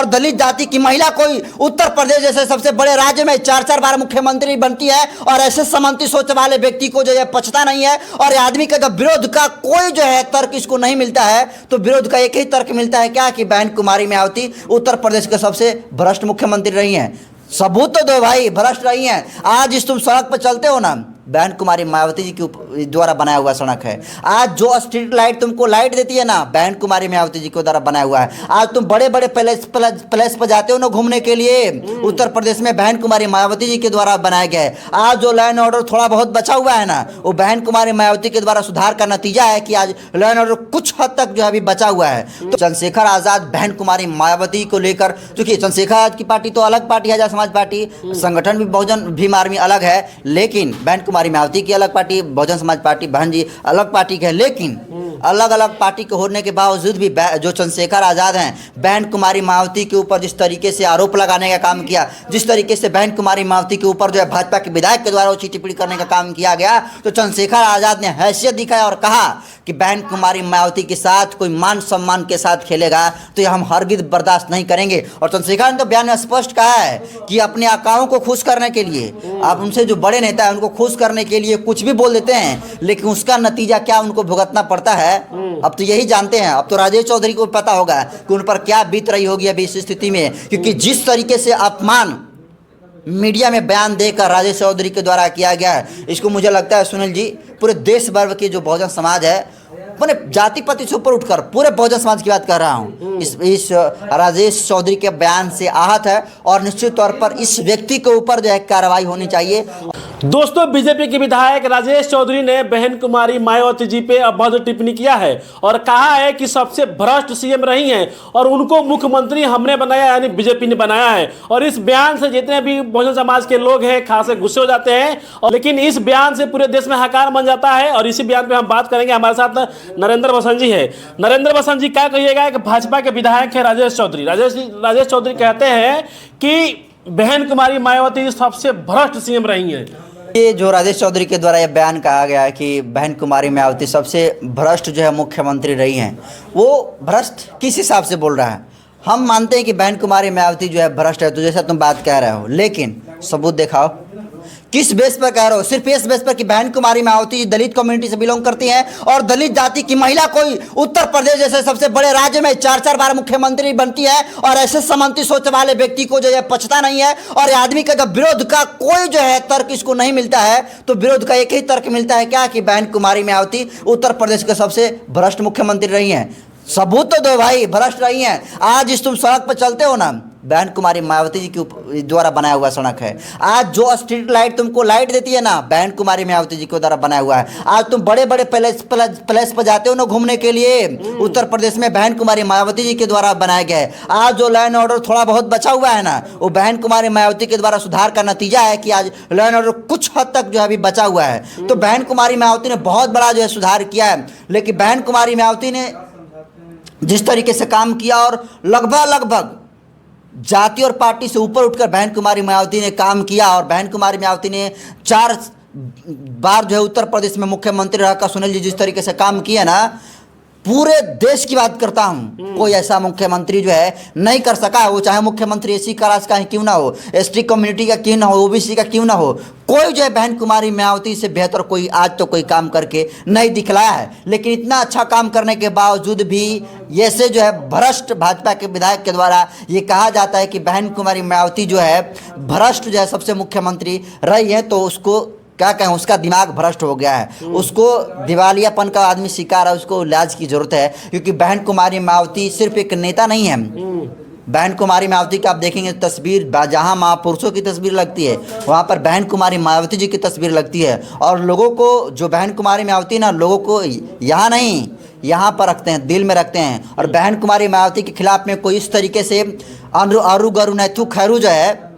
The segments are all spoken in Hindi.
और दलित जाति की महिला कोई उत्तर प्रदेश जैसे सबसे बड़े राज्य में 4-4 बार मुख्यमंत्री बनती है और ऐसे समंती सोच वाले व्यक्ति को जो है पछता नहीं है। और आदमी का जब विरोध का कोई जो है तर्क इसको नहीं मिलता है तो विरोध का एक ही तर्क मिलता है क्या, कि बहन कुमारी मायावती उत्तर प्रदेश के सबसे भ्रष्ट मुख्यमंत्री रही हैं। सबूत तो दो भाई, भ्रष्ट रही हैं। आज इस तुम सड़क पर चलते हो ना, बहन कुमारी मायावती जी के द्वारा बनाया हुआ सड़क है। आज जो स्ट्रीट लाइट तुमको लाइट देती है ना, बहन कुमारी मायावती जी के द्वारा बनाया हुआ है। आज तुम बड़े बड़े पैलेस पर जाते हो ना घूमने के लिए, उत्तर प्रदेश में बहन कुमारी मायावती जी के द्वारा बनाया गया है। आज जो लॉ एंड ऑर्डर थोड़ा बहुत बचा हुआ है ना, वो बहन कुमारी मायावती के द्वारा सुधार का नतीजा है कि आज लॉ एंड ऑर्डर कुछ हद तक जो है अभी बचा हुआ है। तो चंद्रशेखर आजाद बहन कुमारी मायावती को लेकर, चूंकि चंद्रशेखर आजाद की पार्टी तो अलग पार्टी है, आजाद समाज पार्टी, संगठन भी बहुजन भीम आर्मी अलग है, लेकिन बहन कुमारी मायावती की अलग पार्टी, बहुजन समाज पार्टी बहन जी अलग पार्टी के हैं। लेकिन अलग अलग पार्टी के होने के बावजूद भी जो चंद्रशेखर आजाद हैं, बहन कुमारी मायावती के ऊपर जिस तरीके से आरोप लगाने का काम किया, जिस तरीके से बहन कुमारी मायावती के ऊपर जो है भाजपा के विधायक के द्वारा उचित टिप्पणी करने का काम किया गया, तो चंद्रशेखर आजाद ने हैसियत दिखाया और कहा कि बहन कुमारी मायावती के साथ कोई मान सम्मान के साथ खेलेगा तो हम हरगिज बर्दाश्त नहीं करेंगे। और चंद्रशेखर ने तो बयान में स्पष्ट कहा है कि अपने आकाओं को खुश करने के लिए, आप उनसे जो बड़े नेता है उनको खुश करने के लिए कुछ भी बोल देते हैं, लेकिन उसका नतीजा क्या उनको भुगतना पड़ता है अब तो यही जानते हैं। अब तो राजेश चौधरी को पता होगा कि उन पर क्या बीत रही होगी अभी इस स्थिति में, क्योंकि जिस तरीके से अपमान मीडिया में बयान देकर राजेश चौधरी के द्वारा किया गया है, इसको मुझे लगता है सुनील जी, पूरे देश भर के जो बहुजन समाज है, मैंने जाति पाति से ऊपर उठकर पूरे बहुजन समाज की बात कर रहा हूँ, इस राजेश चौधरी के बयान से आहत है और निश्चित तौर पर इस व्यक्ति के ऊपर जो है कार्रवाई होनी चाहिए। दोस्तों, बीजेपी के विधायक राजेश चौधरी ने बहन कुमारी मायावती जी पे अभद्र टिप्पणी किया है और कहा है कि सबसे भ्रष्ट सीएम रही हैं और उनको मुख्यमंत्री हमने बनाया, यानी बीजेपी ने बनाया है। और इस बयान से जितने भी बहुजन समाज के लोग हैं खासे गुस्से हो जाते हैं, और लेकिन इस बयान से पूरे देश में हाहाकार बन जाता है। और इसी बयान पे हम बात करेंगे। हमारे साथ नरेंद्र बसंत जी है। नरेंद्र बसंत जी, क्या कहिएगा कि भाजपा के विधायक है राजेश चौधरी, राजेश चौधरी कहते हैं कि बहन कुमारी मायावती सबसे भ्रष्ट सीएम रही है। ये जो राजेश चौधरी के द्वारा यह बयान कहा गया है कि बहन कुमारी मायावती सबसे भ्रष्ट जो है मुख्यमंत्री रही हैं, वो भ्रष्ट किस हिसाब से बोल रहा है? हम मानते हैं कि बहन कुमारी मायावती जो है भ्रष्ट है, तो जैसा तुम बात कह रहे हो, लेकिन सबूत दिखाओ। किस बेस पर कह रहे हो? सिर्फ इस बेस पर कि बहन कुमारी मायावती दलित कम्युनिटी से बिलोंग करती हैं और दलित जाति की महिला कोई उत्तर प्रदेश जैसे सबसे बड़े राज्य में 4-4 बार मुख्यमंत्री बनती है और ऐसे समंती सोच वाले व्यक्ति को जो है पछता नहीं है। और आदमी का जब विरोध का कोई जो है तर्क इसको नहीं मिलता है तो विरोध का एक ही तर्क मिलता है क्या, कि बहन कुमारी मायावती उत्तर प्रदेश के सबसे भ्रष्ट मुख्यमंत्री रही हैं। सबूत तो दो भाई, भ्रष्ट रही हैं। आज इस तुम सड़क पर चलते हो ना, बहन कुमारी मायावती जी के द्वारा बनाया हुआ सड़क है। आज जो स्ट्रीट लाइट तुमको लाइट देती है ना, बहन कुमारी मायावती जी के द्वारा बनाया हुआ है। आज तुम बड़े बड़े पैलेस पर जाते हो ना घूमने के लिए, उत्तर प्रदेश में बहन कुमारी मायावती जी के द्वारा बनाया गया है। आज जो लॉ एंड ऑर्डर थोड़ा बहुत बचा हुआ है ना, वो बहन कुमारी मायावती के द्वारा सुधार का नतीजा है कि आज लॉ एंड ऑर्डर कुछ हद तक जो है अभी बचा हुआ है। तो बहन कुमारी मायावती ने बहुत बड़ा जो है सुधार किया है, लेकिन बहन कुमारी मायावती ने जिस तरीके से काम किया और लगभग जाति और पार्टी से ऊपर उठकर बहन कुमारी मायावती ने काम किया, और बहन कुमारी मायावती ने 4 बार जो है उत्तर प्रदेश में मुख्यमंत्री रहकर सुनील जी जिस तरीके से काम किया ना, पूरे देश की बात करता हूँ, कोई ऐसा मुख्यमंत्री जो है नहीं कर सका है। वो चाहे मुख्यमंत्री एसी कास्ट का क्यों ना हो, एसटी कम्युनिटी का क्यों ना हो, ओबीसी का क्यों ना हो, कोई जो है बहन कुमारी मायावती से बेहतर कोई आज तो कोई काम करके नहीं दिखलाया है। लेकिन इतना अच्छा काम करने के बावजूद भी ऐसे जो है भ्रष्ट भाजपा के विधायक के द्वारा ये कहा जाता है कि बहन कुमारी मायावती जो है भ्रष्ट जो है सबसे मुख्यमंत्री रही है, तो उसको क्या कहें, उसका दिमाग भ्रष्ट हो गया है। उसको दिवालियापन का आदमी शिकार है, उसको इलाज की जरूरत है। क्योंकि बहन कुमारी मायावती सिर्फ एक नेता नहीं है। बहन कुमारी मायावती का आप देखेंगे तस्वीर, जहाँ महापुरुषों की तस्वीर लगती है वहाँ पर बहन कुमारी मायावती जी की तस्वीर लगती है। और लोगों को जो बहन कुमारी मायावती ना, लोगों को यहाँ नहीं यहाँ पर रखते हैं, दिल में रखते हैं। और बहन कुमारी मायावती के खिलाफ में कोई इस तरीके से अरुगरुनैथु खैरू जो है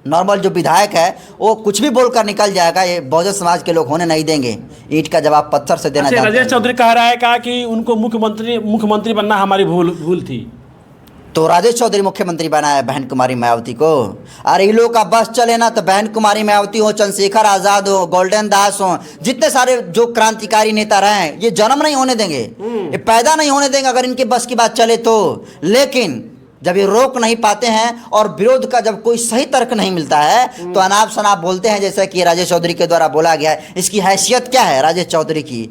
नॉर्मल जो विधायक है वो कुछ भी बोलकर निकल जाएगा, ये बहुजन समाज के लोग होने नहीं देंगे। ईंट का जवाब पत्थर से देना चाहते हैं। राजेश चौधरी कह रहा है कहा कि उनको मुख्यमंत्री बनना हमारी भूल थी, तो राजेश चौधरी मुख्यमंत्री बनाया बहन कुमारी मायावती को। अरे इन लोग का बस चले ना तो बहन कुमारी मायावती हो, चंद्रशेखर आजाद हो, गोल्डन दास हो, जितने सारे जो क्रांतिकारी नेता रहे हैं, ये जन्म नहीं होने देंगे, ये पैदा नहीं होने देंगे अगर इनके बस की बात चले तो। लेकिन जब ये रोक नहीं पाते हैं और विरोध का जब कोई सही तर्क नहीं मिलता है तो अनाप शनाप बोलते हैं, जैसा कि राजेश चौधरी के द्वारा बोला गया है। इसकी हैसियत क्या है राजेश चौधरी की?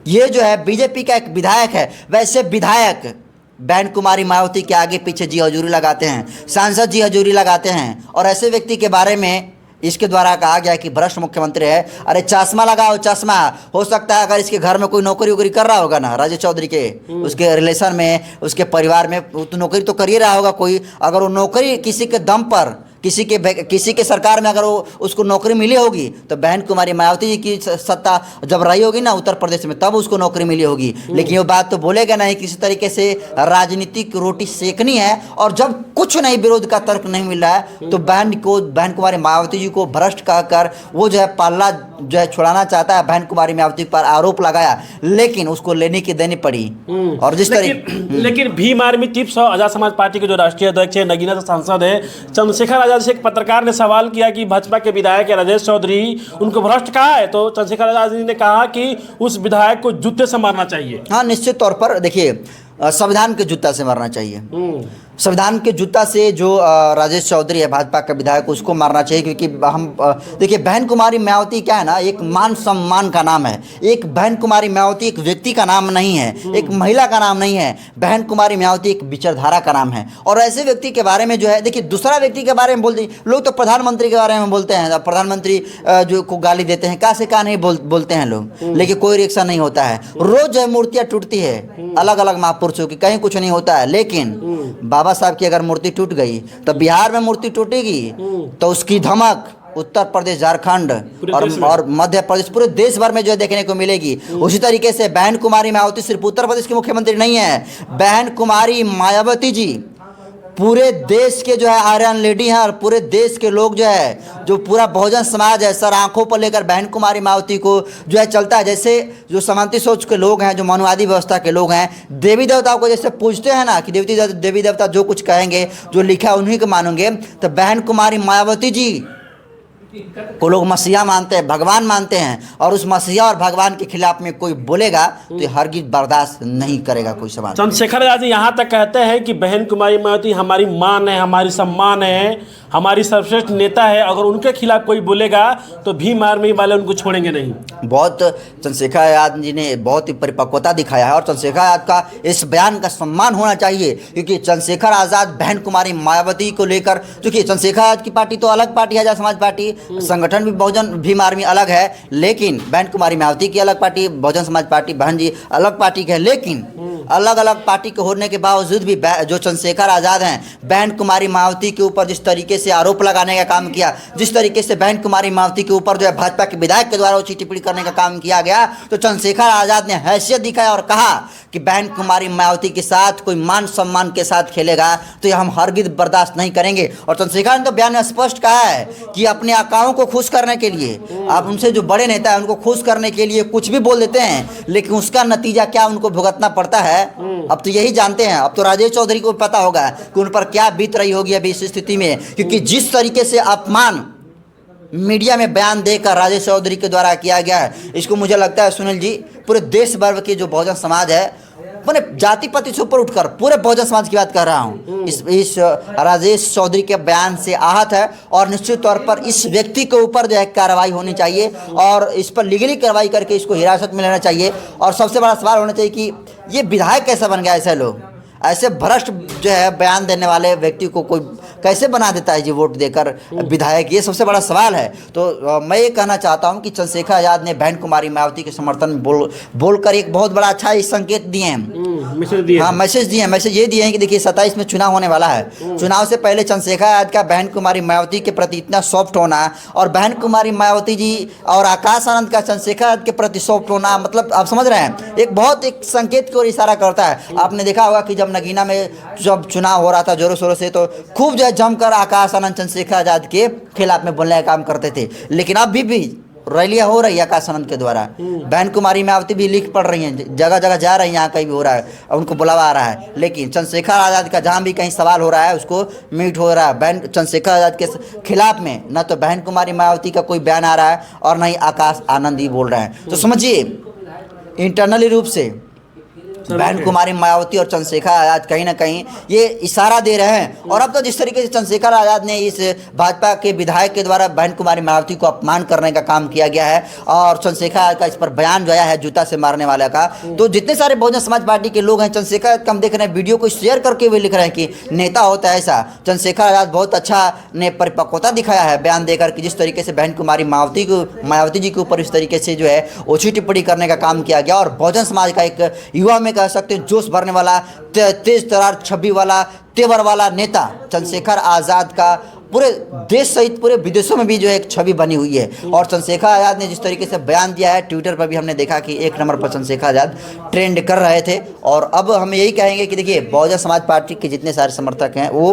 ये जो है बीजेपी का एक विधायक है। वैसे विधायक बहन कुमारी मायावती के आगे पीछे जी हजूरी लगाते हैं, सांसद जी हजूरी लगाते हैं, और ऐसे व्यक्ति के बारे में इसके द्वारा कहा गया कि भ्रष्ट मुख्यमंत्री है। अरे चश्मा लगाओ, चश्मा। हो सकता है अगर इसके घर में कोई नौकरी वोकरी कर रहा होगा ना राजेश चौधरी के, उसके रिलेशन में, उसके परिवार में, तो नौकरी तो कर ही रहा होगा कोई। अगर वो नौकरी किसी के दम पर, किसी के सरकार में अगर वो उसको नौकरी मिली होगी तो बहन कुमारी मायावती जी की सत्ता जब रही होगी ना उत्तर प्रदेश में, तब उसको नौकरी मिली होगी। लेकिन ये बात तो बोलेगा नहीं, किसी तरीके से राजनीतिक रोटी सेकनी है। और जब कुछ नहीं, विरोध का तर्क नहीं मिल रहा है, तो बहन कुमारी मायावती जी को भ्रष्ट कहकर वो जो है पाला जो है छुड़ाना चाहता है। बहन कुमारी मायावती पर आरोप लगाया, लेकिन उसको लेने की देनी पड़ी। और जिस तरीके लेकिन भीम आर्मी चिप्स और आजाद समाज पार्टी के जो राष्ट्रीय अध्यक्ष है, नगीना सांसद है चंद्रशेखर आजाद से एक पत्रकार ने सवाल किया कि भाजपा के विधायक राजेश चौधरी उनको भ्रष्ट कहा है, तो चंद्रशेखर आजाद जी ने कहा कि उस विधायक को जूते से मारना चाहिए। हाँ, निश्चित तौर पर देखिए, संविधान के जूता से मारना चाहिए। संविधान के जूता से जो राजेश चौधरी है भाजपा का विधायक, उसको मारना चाहिए। क्योंकि हम देखिए, बहन कुमारी मायावती क्या है ना, एक मान सम्मान का नाम है। एक बहन कुमारी मायावती एक व्यक्ति का नाम नहीं है, एक महिला का नाम नहीं है। बहन कुमारी मायावती एक विचारधारा का नाम है। और ऐसे व्यक्ति के बारे में जो है, देखिए, दूसरा व्यक्ति के बारे में बोलते लोग तो प्रधानमंत्री के बारे में बोलते हैं, प्रधानमंत्री जो को गाली देते हैं, का से का नहीं बोलते हैं लोग, लेकिन कोई रिएक्शन नहीं होता है। रोज जो है मूर्तियाँ टूटती है अलग अलग महापुरुषों की, कहीं कुछ नहीं होता है। लेकिन बाबा साहब की अगर मूर्ति टूट गई तो बिहार में मूर्ति टूटेगी, तो उसकी धमक उत्तर प्रदेश, झारखंड और मध्य प्रदेश, पूरे देश भर में जो है देखने को मिलेगी। उसी तरीके से बहन कुमारी मायावती सिर्फ उत्तर प्रदेश की मुख्यमंत्री नहीं है, बहन कुमारी मायावती जी पूरे देश के जो है आयरन लेडी हैं। और पूरे देश के लोग जो है, जो पूरा बहुजन समाज है, सर आंखों पर लेकर बहन कुमारी मायावती को जो है चलता है। जैसे जो समांती सोच के लोग हैं, जो मनुवादी व्यवस्था के लोग हैं, देवी देवताओं को जैसे पूजते हैं ना, कि देवी देवता जो कुछ कहेंगे, जो लिखा है उन्हीं को मानोगे, तो बहन कुमारी मायावती जी को लोग मसीहा मानते हैं, भगवान मानते हैं। और उस मसीहा और भगवान के खिलाफ में कोई बोलेगा तो ये हरगिज बर्दाश्त नहीं करेगा कोई समाज। चंद्रशेखर आजाद जी यहाँ तक कहते हैं कि बहन कुमारी मायावती हमारी मान है, हमारी सम्मान है, हमारी सर्वश्रेष्ठ नेता है। अगर उनके खिलाफ कोई बोलेगा तो भीम आर्मी वाले उनको छोड़ेंगे नहीं। बहुत चंद्रशेखर आजाद जी ने बहुत ही परिपक्वता दिखाया है, और चंद्रशेखर आजाद का इस बयान का सम्मान होना चाहिए। क्योंकि चंद्रशेखर आजाद बहन कुमारी मायावती को लेकर, क्योंकि चंद्रशेखर आजाद की पार्टी तो अलग पार्टी है, आजाद समाज पार्टी, संगठन भी बहुजन भीम आर्मी अलग है, लेकिन बहन कुमारी मायावती की अलग पार्टी, बहुजन समाज पार्टी बहन जी अलग पार्टी के है। लेकिन अलग अलग पार्टी के होने के बावजूद भी जो चंद्रशेखर आजाद हैं, बहन कुमारी मायावती के ऊपर जिस तरीके से आरोप लगाने का काम किया, जिस तरीके से बहन कुमारी मायावती के ऊपर जो है भाजपा के विधायक के द्वारा उचित टिप्पणी करने का काम किया गया, तो चंद्रशेखर आजाद ने हैसियत दिखाया और कहा कि बहन कुमारी मायावती के साथ कोई मान सम्मान के साथ खेलेगा तो ये हम हरगिज बर्दाश्त नहीं करेंगे। और चंद्रशेखर ने तो बयान में स्पष्ट कहा है कि अपने आकाओं को खुश करने के लिए, आप उनसे जो बड़े नेता है उनको खुश करने के लिए कुछ भी बोल देते हैं, लेकिन उसका नतीजा क्या उनको भुगतना पड़ता है अब तो यही जानते हैं। अब तो राजेश चौधरी को पता होगा कि उन पर क्या बीत रही होगी अभी इस स्थिति में। क्योंकि जिस तरीके से अपमान मीडिया में बयान देकर राजेश चौधरी के द्वारा किया गया है, इसको मुझे लगता है सुनील जी, पूरे देश भर के जो बहुजन समाज है, मैंने जाति पाति से ऊपर उठकर पूरे बहुजन समाज की बात कर रहा हूँ, इस राजेश चौधरी के बयान से आहत है। और निश्चित तौर पर इस व्यक्ति के ऊपर जो है कार्रवाई होनी चाहिए और इस पर लीगली कार्रवाई करके इसको हिरासत में लेना चाहिए। और सबसे बड़ा सवाल होना चाहिए कि ये विधायक कैसे बन गया, ऐसे लोग, ऐसे भ्रष्ट जो है बयान देने वाले व्यक्ति को कोई कैसे बना देता है जी वोट देकर विधायक, ये सबसे बड़ा सवाल है। तो मैं ये कहना चाहता हूँ कि चंद्रशेखर आजाद ने बहन कुमारी मायावती के समर्थन में बोलकर एक बहुत बड़ा अच्छा संकेत दिए हैं, मैसेज दिए हैं। मैसेज ये दिए हैं कि देखिए 27 में चुनाव होने वाला है, चुनाव से पहले चंद्रशेखर आजाद का बहन कुमारी मायावती के प्रति इतना सॉफ्ट होना, और बहन कुमारी मायावती जी और आकाश आनंद का चंद्रशेखर आजाद के प्रति सॉफ्ट होना, मतलब आप समझ रहे हैं, एक बहुत एक संकेत की ओर इशारा करता है। आपने देखा होगा कि जब नगीना में जब चुनाव हो रहा था जोरों शोरों से, तो खूब जो है जमकर आकाश आनंद चंद्रशेखर आजाद के खिलाफ में बोलने का काम करते थे। लेकिन अब भी रैलियां हो रही है आकाश आनंद के द्वारा, बहन कुमारी मायावती भी लिख पढ़ रही हैं, जगह जगह जा रही हैं, यहाँ कहीं भी हो रहा है, उनको बुलावा आ रहा है। लेकिन चंद्रशेखर आजाद का जहाँ भी कहीं सवाल हो रहा है उसको म्यूट हो रहा है। बहन चंद्रशेखर आजाद के खिलाफ में न तो बहन कुमारी मायावती का कोई बयान आ रहा है और न ही आकाश आनंद ही बोल रहे हैं। तो समझिए, इंटरनली रूप से बहन कुमारी मायावती और चंद्रशेखर आज़ाद कहीं ना कहीं ये इशारा दे रहे हैं। और अब तो जिस तरीके से चंद्रशेखर आज़ाद ने इस भाजपा के विधायक के द्वारा बहन कुमारी मायावती को अपमान करने का काम किया गया है और चंद्रशेखर आज़ाद का इस पर बयान जो आया है जूता से मारने वाले का, तो जितने सारे बहुजन समाज पार्टी के लोग हैं चंद्रशेखर आज़ाद का हम देख रहे हैं वीडियो को शेयर करके हुए लिख रहे हैं कि नेता होता है ऐसा। चंद्रशेखर आज़ाद बहुत अच्छा ने परिपक्वता दिखाया है बयान देकर कि जिस तरीके से बहन कुमारी मायावती जी के ऊपर इस तरीके से जो है ओछी टिप्पणी करने का काम किया गया। और बहुजन समाज का एक युवा में कह सकते हैं जोश भरने वाला, तेज तरार छवि वाला, तेवर वाला नेता चंद्रशेखर आज़ाद का पूरे देश सहित पूरे विदेशों में भी जो है एक छवि बनी हुई है। और चंद्रशेखर आज़ाद ने जिस तरीके से बयान दिया है ट्विटर पर भी हमने देखा कि 1 नंबर पर चंद्रशेखर आज़ाद ट्रेंड कर रहे थे। और अब हम यही कहेंगे कि देखिए बहुजन समाज पार्टी के जितने सारे समर्थक हैं वो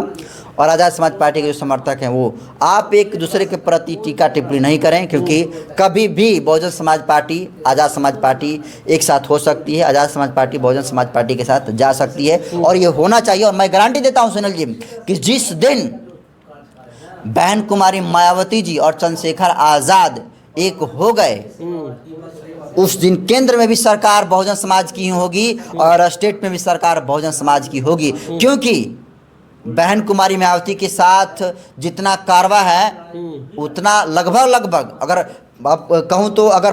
और आज़ाद समाज पार्टी के जो समर्थक हैं वो आप एक दूसरे के प्रति टीका टिप्पणी नहीं करें, क्योंकि कभी भी बहुजन समाज पार्टी आज़ाद समाज पार्टी एक साथ हो सकती है, आज़ाद समाज पार्टी बहुजन समाज पार्टी के साथ जा सकती है और ये होना चाहिए। और मैं गारंटी देता हूँ सुनील जी कि जिस दिन बहन कुमारी मायावती जी और चंद्रशेखर आज़ाद एक हो गए उस दिन केंद्र में भी सरकार बहुजन समाज की होगी और स्टेट में भी सरकार बहुजन समाज की होगी, क्योंकि बहन कुमारी मायावती के साथ जितना कारवा है उतना लगभग अगर आप कहूँ तो अगर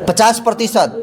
50%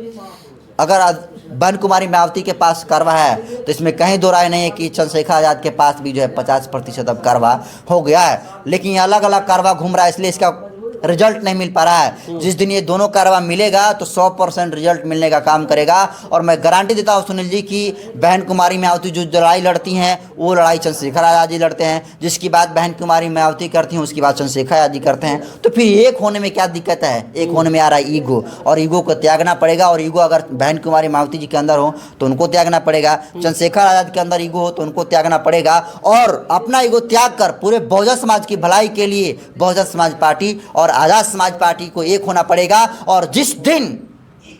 अगर बहन कुमारी मायावती के पास कारवा है तो इसमें कहीं दो राय नहीं है कि चंद्रशेखर आज़ाद के पास भी जो है 50% अब कारवा हो गया है। लेकिन ये अलग अलग कारवा घूम रहा है इसलिए इसका रिजल्ट नहीं मिल पा रहा है। जिस दिन ये दोनों कारवा मिलेगा तो 100% रिजल्ट मिलने का काम करेगा। और मैं गारंटी देता हूँ सुनील जी कि बहन कुमारी मायावती जो लड़ाई लड़ती हैं वो लड़ाई चंद्रशेखर आज़ाद जी लड़ते हैं, जिसकी बात बहन कुमारी मायावती करती हैं उसकी बात चंद्रशेखर आज़ाद जी करते हैं। तो फिर एक होने में क्या दिक्कत है? एक होने में आ रहा है ईगो, और ईगो को त्यागना पड़ेगा। और ईगो अगर बहन कुमारी मायावती जी के अंदर हो तो उनको त्यागना पड़ेगा, चंद्रशेखर आज़ाद के अंदर ईगो हो तो उनको त्यागना पड़ेगा। और अपना ईगो त्याग कर पूरे बहुजन समाज की भलाई के लिए बहुजन समाज पार्टी और आज़ाद समाज पार्टी को एक होना पड़ेगा। और जिस दिन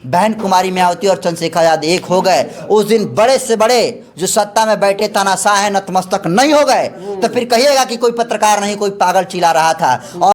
बहन कुमारी मायावती और चंद्रशेखर आज़ाद एक हो गए उस दिन बड़े से बड़े जो सत्ता में बैठे तानाशाह हैं नतमस्तक नहीं हो गए। तो फिर कहिएगा कि कोई पत्रकार नहीं, कोई पागल चिल्ला रहा था। और